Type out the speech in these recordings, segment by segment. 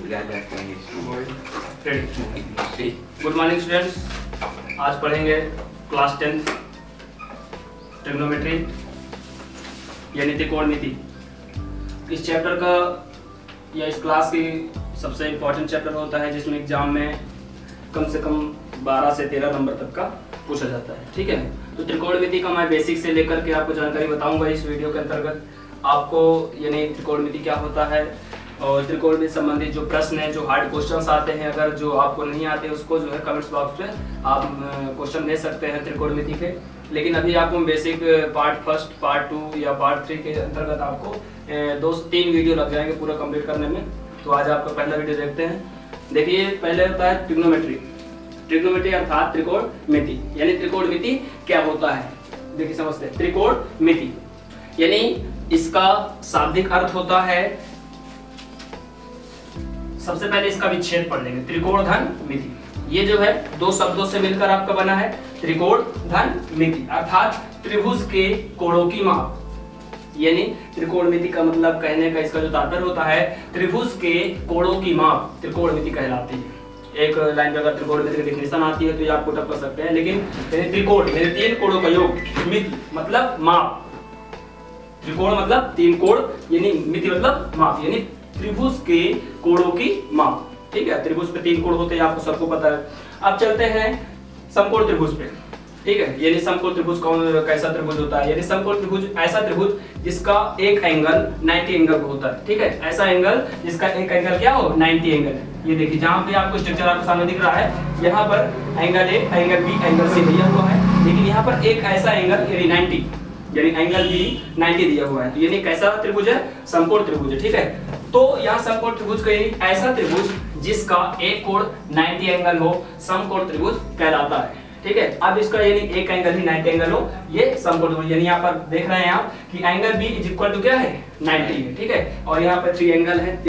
Good morning students, आज पढ़ेंगे class 10 trigonometry यानी त्रिकोणमिति। इस चैप्टर का या इस क्लास की सबसे इम्पोर्टेंट चैप्टर होता है जिसमें एग्जाम में कम से कम 12 से 13 नंबर तक का पूछा जाता है। ठीक है, तो त्रिकोणमिति का मैं बेसिक से लेकर के आपको जानकारी बताऊंगा इस वीडियो के अंतर्गत। आपको यानी त्रिकोणमिति क्या होता है और त्रिकोणमिति संबंधित जो प्रश्न है, जो हार्ड क्वेश्चंस आते हैं, अगर जो आपको नहीं आते उसको जो है कमेंट्स बॉक्स पे आप क्वेश्चन दे सकते हैं त्रिकोणमिति के। लेकिन अभी आपको बेसिक पार्ट फर्स्ट, पार्ट 2 या पार्ट 3 के अंतर्गत आपको 2 से 3 वीडियो लग जाएंगे पूरा कंप्लीट करने में। तो आज आपका पहला वीडियो देखते हैं। देखिए, पहले होता है ट्रिग्नोमेट्री। ट्रिग्नोमेट्री अर्थात त्रिकोणमिति, यानी त्रिकोणमिति क्या होता है देखिए समझते हैं। त्रिकोणमिति यानी इसका शाब्दिक अर्थ होता है, सबसे पहले इसका विच्छेद पढ़ लेंगे, त्रिकोण धन मिति। ये जो है 2 शब्दों से मिलकर आपका बना है, त्रिकोण धन मिति अर्थात त्रिभुज के कोणों की माप। यानी त्रिकोणमिति का मतलब कहने का इसका जो तात्पर्य होता है, त्रिभुज के कोणों की माप त्रिकोणमिति कहलाती है। एक लाइन पे अगर त्रिकोणमिति की डेफिनेशन आती है तो ये आपको टप कर सकते हैं, लेकिन त्रिकोण यानी 3 कोणों का योग, मिति मतलब माप, त्रिकोण मतलब 3 कोण, यानी मिति मतलब माप, यानी त्रिभुज के कोणों की माप। ठीक है, त्रिभुज पे 3 कोण होते हैं, आपको सबको पता है। अब चलते हैं समकोण त्रिभुज पे। ठीक है, यानी समकोण त्रिभुज कैसा त्रिभुज होता है, यानी समकोण त्रिभुज ऐसा त्रिभुज जिसका एक एंगल 90 एंगल होता है। ठीक है, ऐसा एंगल जिसका एक एंगल क्या हो 90 एंगल है। ये देखिए, जहां पे आपको स्ट्रक्चर आपके सामने दिख रहा है, यहाँ पर angle A, angle B, angle C दिया हुआ है, लेकिन यहाँ पर एक ऐसा एंगल यानी 90 यानी एंगल बी 90 दिया हुआ है। तो यानी कैसा त्रिभुज है, समकोण त्रिभुज है। ठीक है, तो यहाँ समकोण त्रिभुज का यानी ऐसा त्रिभुज जिसका एक कोण 90 एंगल हो, समकोण त्रिभुज कहलाता है। ठीक है, अब इसका यानी एक एंगल ही 90 एंगल हो, ये समकोण त्रिभुज। यानी यहाँ पर देख रहे हैं आप कि angle B is equal to क्या है 90 है। ठीक है, और यहाँ पर 3 एंगल है,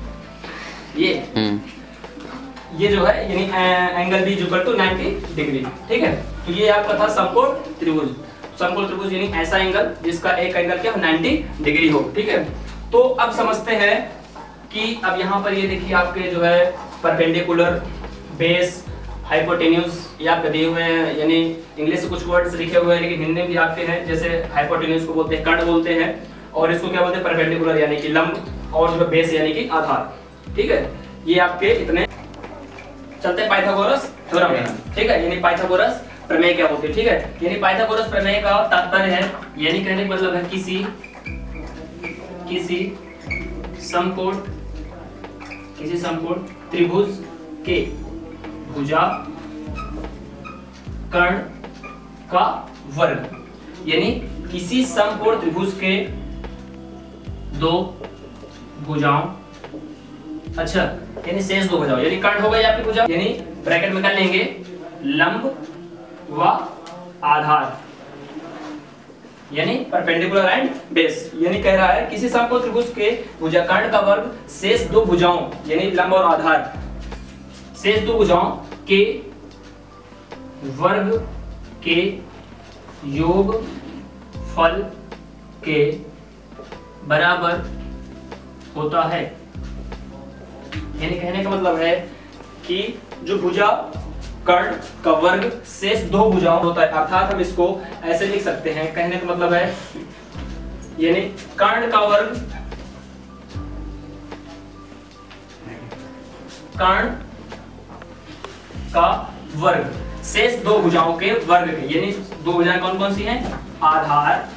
ये जो है यानी angle B is equal to 90 degree. ठीक है, तो ये आपका था समकोण त्रिभुज। समकोण त्रिभुज यानी ऐसा एंगल जिसका एक एंगल क्या हो 90 डिग्री हो। ठीक है, तो अब समझते हैं कि अब यहाँ पर ये देखिए आपके जो है परपेंडिकुलर, बेस, हाइपोटेन्यूज ये आपके दिए हुए हैं। यानी इंग्लिश से कुछ वर्ड्स लिखे हुए हैं लेकिन हिंदी में भी आपके हैं। जैसे हाइपोटेन्यूज को बोलते हैं कर्ण बोलते हैं, और इसको क्या बोलते हैं परपेंडिकुलर यानी कि लंब, और जो बेस यानी कि आधार। ठीक है, ये आपके इतने। चलते हैं पाइथागोरस थ्योरम में। ठीक है, यानी पाइथागोरस प्रमेय क्या होती है। ठीक है, यानी पाइथागोरस प्रमेय का तात्पर्य है, यानी कहने का मतलब है किसी समकोण त्रिभुज के भुजा कर्ण का वर्ग, यानी किसी समकोण त्रिभुज के 2 भुजाओं, अच्छा यानी शेष 2 भुजाओं, यानी कर्ण हो गई आपकी भुजा, यानी ब्रैकेट में कर लेंगे लंब व आधार, यानी परपेंडिकुलर एंड बेस। यानी कह रहा है किसी समकोण त्रिभुज के भुजा कर्ण का वर्ग शेष 2 भुजाओं यानी लंब और आधार, शेष 2 भुजाओं के वर्ग के योग फल के बराबर होता है। यानी कहने का मतलब है कि जो भुजा कर्ण का वर्ग शेष 2 भुजाओं होता है, अर्थात हम इसको ऐसे लिख सकते हैं। कहने का मतलब है यानी कर्ण का वर्ग शेष 2 भुजाओं के वर्ग के, यानी 2 भुजाएं कौन कौन सी हैं, आधार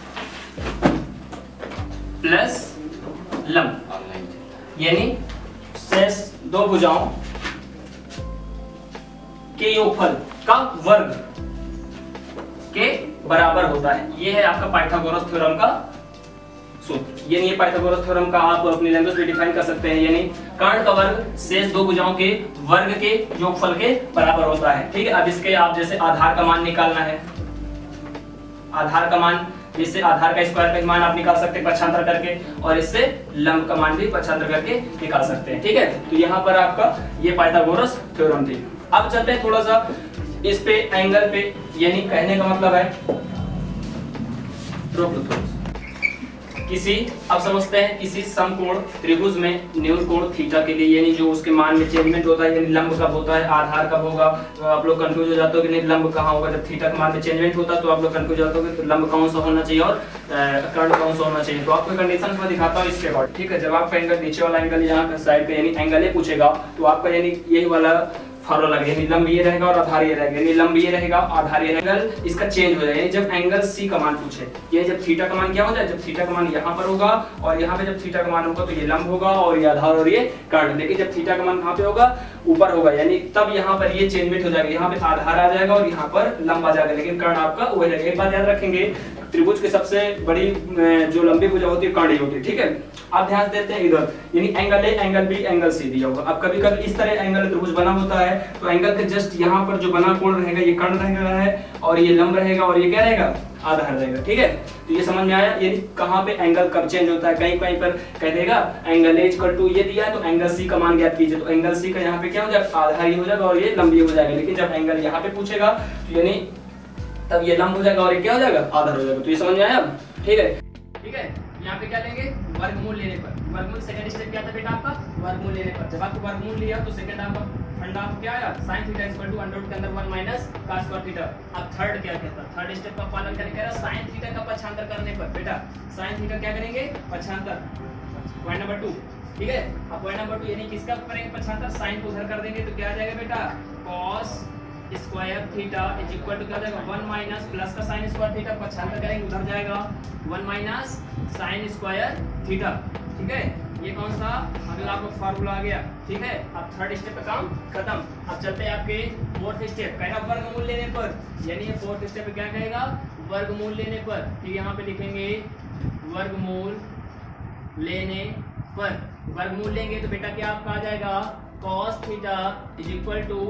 प्लस लंब, यानी शेष 2 भुजाओं के योगफल का वर्ग के बराबर होता है। ये है आपका पाइथागोरस थ्योरम का सूत्र। यानी ये पाइथागोरस थ्योरम का आप अपनी लैंग्वेज में डिफाइन कर सकते हैं, यानी कर्ण का वर्ग शेष 2 भुजाओं के वर्ग के योगफल के बराबर होता है। ठीक है, अब इसके आप जैसे आधार का मान निकालना है, आधार का मान, इससे आधार का स्क्वायर का मान आप निकाल सकते हैं पक्षांतर करके, और इससे लंब का मान भी पक्षांतर करके निकाल सकते हैं। ठीक है, तो यहाँ पर आपका ये पाइथागोरस थ्योरम थी। अब चलते हैं थोड़ा सा इस पे एंगल पे, यानी कहने का मतलब है किसी, अब समझते हैं किसी समकोण त्रिभुज में न्यून कोण थीटा के लिए, यानी जो उसके मान में चेंजमेंट होता है, यानी लंब कब होता है, आधार कब होगा, आप लोग कंफ्यूज हो जाते हो कि नहीं लंब कहाँ होगा, जब थीटा के मान में चेंजमेंट होता है तो आप लोग कंफ्यूज हो जाते हो कि लंब कौन सा होना चाहिए और कर्ण कौन सा होना चाहिए। तो आपको कंडीशंस में दिखाता हूँ इसके बाद, ठीक है। जब आपका एंगल नीचे वाला एंगल यहाँ साइड पे यानी एंगल ए पूछेगा तो आपका यानी यही वाला फॉर्मूला लगेगा, यानी लंब ये रहेगा और आधार ये रहेगा, यानी लंब ये रहेगा आधार ये रहेगा, इसका चेंज हो जाएगा। यानी जब एंगल सी का मान पूछे, ये जब थीटा का मान क्या हो जाए, जब थीटा का मान यहाँ पर होगा और यहाँ पे जब थीटा का मान होगा तो ये लंब होगा और ये आधार और ये कर्ण। लेकिन जब थीटा का मान कहाँ पे होगा, ऊपर होगा, यानी तब यहाँ पर ये चेंजमेंट हो जाएगा, यहाँ पे आधार आ जाएगा और यहाँ पर लंब आ जाएगा, लेकिन कर्ण आपका वही रहेगा। एक बात याद रखेंगे, त्रिभुज की सबसे बड़ी जो लंबी भुजा होती है कर्ण ही होती है, ठीक है। अब ध्यान देते हैं इधर, यानी angle A, angle B, angle C दिया होगा। अब कभी कभी इस तरह एंगल त्रिभुज बना होता है तो एंगल के जस्ट यहाँ पर जो बना कोण रहेगा ये कर्ण रहेगा है और ये लंब रहेगा और ये क्या रहेगा, आधार रहेगा, ठीक है। तो ये समझ में आया, यानी कहाँ पे एंगल कब चेंज होता है। कहीं कहीं पर कह देगा एंगल ए इक्वल टू ये दिया है तो एंगल सी का मान ज्ञात कीजिए, तो एंगल सी का यहाँ पे क्या हो जाएगा, आधार ही हो जाएगा और ये लंब ही हो जाएगा। लेकिन जब एंगल यहाँ पे पूछेगा तो यानी तब ये लंब हो जाएगा और ये क्या हो जाएगा, आधार हो जाएगा। तो ये समझ में आया, ठीक है, ठीक है। यहाँ पे क्या लेंगे, वर्गमूल लेने पर। वर्गमूल सेकंड स्टेप क्या था बेटा आपका, वर्गमूल लेने पर। जब आपको वर्गमूल लिया तो सेकंड आपका फंडा क्या आया, sin theta equal to under root के अंदर 1 माइनस cos स्क्वायर थीटा। अब थर्ड क्या कहता है, थर्ड स्टेप का पालन करके कह रहा sin थीटा का पक्षांतर करने पर बेटा sin थीटा क्या करेंगे, पक्षांतर, पॉइंट नंबर 2, ठीक है। अब पॉइंट नंबर 2 यानी किसका करेंगे पक्षांतर, sin को उधर कर देंगे तो क्या आ जाएगा बेटा, cos square theta is equal to क्या हो जाएगा, 1 माइनस प्लस का sin स्क्वायर थीटा, पक्षांतर करेंगे उधर जाएगा 1 माइनस sin स्क्वायर थीटा, ठीक है। ये कौन सा अगला आपका फार्मूला आ गया, ठीक है। अब थर्ड स्टेप का काम खत्म। अब चलते हैं आपके फोर्थ स्टेप, कहेगा वर्गमूल लेने पर, यानी ये फोर्थ स्टेप पे क्या कहेगा, वर्गमूल लेने पर। फिर यहाँ पे लिखेंगे वर्गमूल लेने पर। वर्गमूल लेंगे तो बेटा क्या आपका आ जाएगा, cos theta is equal to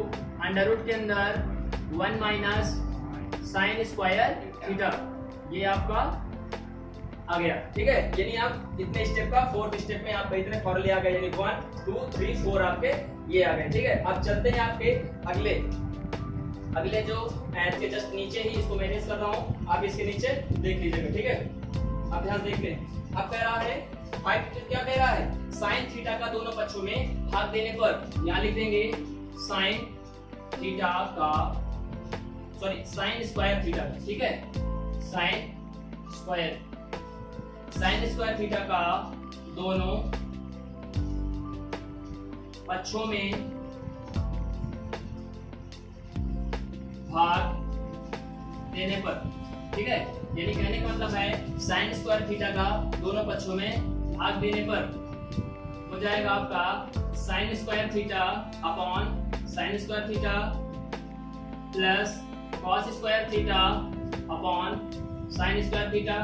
under root के अंदर 1 माइनस sin स्क्वायर थीटा। ये आपका आ गया, ठीक है। यानी आप इतने स्टेप का फोर्थ स्टेप में आपका इतने फॉर्मूले आ गए, यानी 1 2 3 4 आपके ये आ गए, ठीक है। अब चलते हैं आपके अगले जो मैथ के जस्ट नीचे ही इसको मैनेज कर रहा हूँ, आप इसके नीचे देख लीजिएगा, ठीक है। अब ध्यान देख लें, अब कह रहा है 5 क्या कह रहा है, sin थीटा का दोनों पक्षों में भाग देने पर, यहाँ लिख देंगे sin थीटा का, सॉरी sin स्क्वायर थीटा, ठीक है, sin स्क्वायर थीटा का दोनों पक्षों में भाग देने पर, ठीक है। यानी कहने का मतलब है sin स्क्वायर थीटा का दोनों पक्षों में भाग देने पर हो जाएगा आपका sin square theta upon sin square theta plus cos square theta upon sin square theta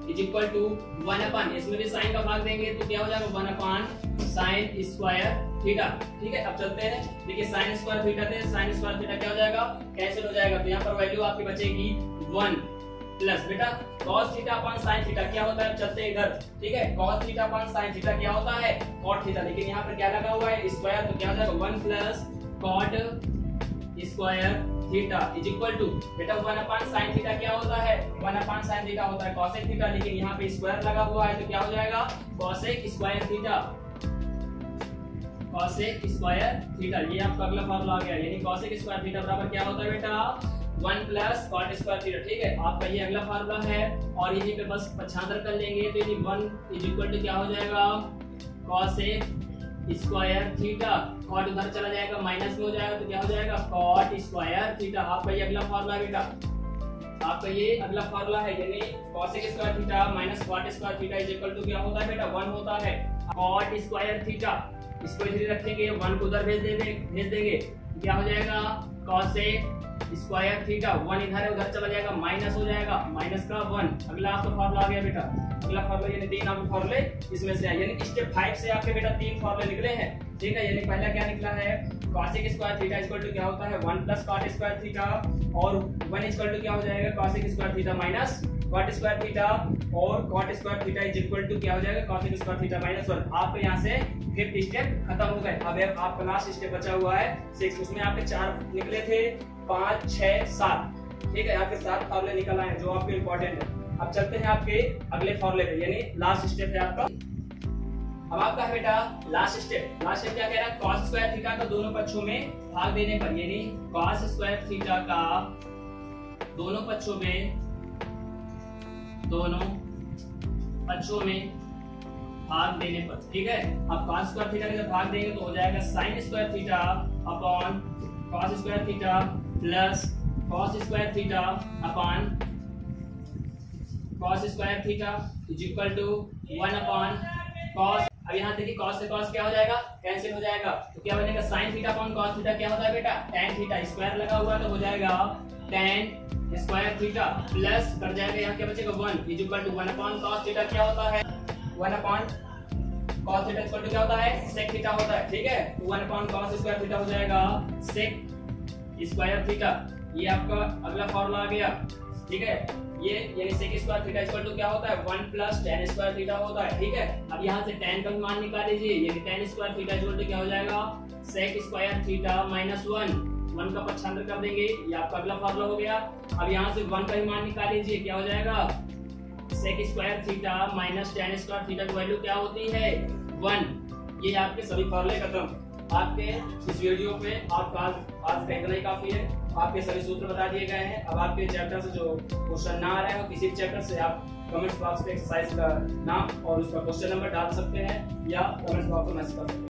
is equal to 1 upon, इसमें भी साइन का भाग देंगे तो क्या हो जाएगा 1 अपन साइन स्क्वायर थीटा, ठीक है। अब चलते हैं, देखिए साइन स्क्वायर थीटा थे, साइन स्क्वायर थीटा क्या हो जाएगा, कैंसिल हो जाएगा, तो यहाँ पर वैल्यू आपकी बचेगी 1 प्लस बेटा cos थीटा अपन साइन थीटा क्या होता है, अब चलते हैं इधर, ठीक है। cos थीटा अपन साइन थीटा क्या होता है, cot थीटा, लेकिन यहाँ पर क्या लगा हुआ है स्क्वायर, तो क्या हो जाएगा 1 plus cot square theta is equal to बेटा 1 अपन साइन थीटा क्या होता है, 1 अपन साइन थीटा होता है cosec थीटा, लेकिन यहाँ पे स्क्वायर लगा हुआ है तो क्या हो जाएगा cosec square theta, cosec square theta. ये आपका अगला फार्मूला आ गया, यानी cosec स्क्वायर थीटा बराबर क्या होता है बेटा 1 प्लस cot स्क्वायर थीटा, ठीक है। आपका ये अगला फार्मूला है और यहीं पे बस पक्षांतर कर लेंगे तो यानी 1 इज इक्वल टू क्या हो जाएगा cosec स्क्वायर थीटा, cot उधर चला जाएगा माइनस में हो जाएगा तो क्या हो जाएगा cot स्क्वायर थीटा। आपका ये अगला फार्मूला है बेटा, आपका ये अगला फार्मूला है, यानी cosec square theta minus cot square theta is equal to क्या होता है बेटा 1 होता है cot स्क्वायर थीटा। इसको इधर रखेंगे, 1 को उधर भेज देंगे क्या हो जाएगा cosec स्क्वायर थीटा, 1 इधर है उधर चला जाएगा माइनस हो जाएगा, माइनस का 1। अगला आपका फार्मूला आ गया बेटा, अगला फार्मूला यानी 3 आपके फार्मूले इसमें से आए, यानी स्टेप 5 से आपके बेटा 3 फार्मूले निकले हैं, ठीक है। यानी पहला क्या निकला है cosec square theta equal to क्या होता है 1 प्लस cot स्क्वायर थीटा, और 1 इक्वल टू क्या हो जाएगा cosec square theta minus cot square theta, और cot square theta is equal to क्या हो जाएगा cosec स्क्वायर थीटा माइनस 1। आपके यहाँ से 5th स्टेप खत्म हो गए। अब आपका लास्ट स्टेप बचा हुआ है 6, उसमें आपके 4 निकले थे, 5 6 7, ठीक है। आपके 7 फार्मूले निकल आए जो आपके इंपॉर्टेंट है। अब चलते हैं आपके अगले फॉर्मूले पे, यानी लास्ट स्टेप है आपका। अब आपका है बेटा लास्ट स्टेप क्या कह रहा है, cos स्क्वायर थीटा का दोनों पक्षों में भाग देने पर, यानी cos स्क्वायर थीटा का दोनों पक्षों में भाग देने पर, ठीक है। अब cos स्क्वायर थीटा का जब भाग देंगे तो हो जाएगा sin square theta upon cos square theta plus cos square theta upon cos square theta is equal to 1 upon cos। अब यहाँ देखिए cos से cos क्या हो जाएगा, कैंसिल हो जाएगा, तो क्या बनेगा sin theta upon cos theta क्या होता है बेटा, tan थीटा, स्क्वायर लगा हुआ तो हो जाएगा tan स्क्वायर थीटा प्लस कर जाएगा यहाँ क्या बचेगा 1 is equal to 1 upon cos theta क्या होता है, 1 upon cos theta equal to क्या होता है, sec थीटा होता है, ठीक है। तो 1 अपॉन cos स्क्वायर थीटा हो जाएगा sec स्क्वायर थीटा। ये आपका अगला फॉर्मूला आ गया, ठीक है। ये यानी sec square theta equal to क्या होता है 1 प्लस tan स्क्वायर थीटा होता है, ठीक है। अब यहाँ से tan का भी मान निकाल लीजिए, यानी tan square theta equal to क्या हो जाएगा sec स्क्वायर थीटा माइनस 1 का पक्षांतर कर देंगे, ये आपका अगला फॉर्मूला हो गया। अब यहाँ से 1 का भी मान निकाल लीजिए, क्या हो जाएगा sec square theta minus tan square theta की वैल्यू क्या होती है 1। ये आपके सभी फॉर्मूले खत्म। आपके इस वीडियो पे आपका आज का इतना ही काफी है, आपके सभी सूत्र बता दिए गए हैं। अब आपके चैप्टर से जो क्वेश्चन ना आ रहे हो किसी चैप्टर से, आप कमेंट्स बॉक्स पे एक्सरसाइज का नाम और उसका क्वेश्चन नंबर डाल सकते हैं या कमेंट्स बॉक्स में मैसेज कर सकते हैं।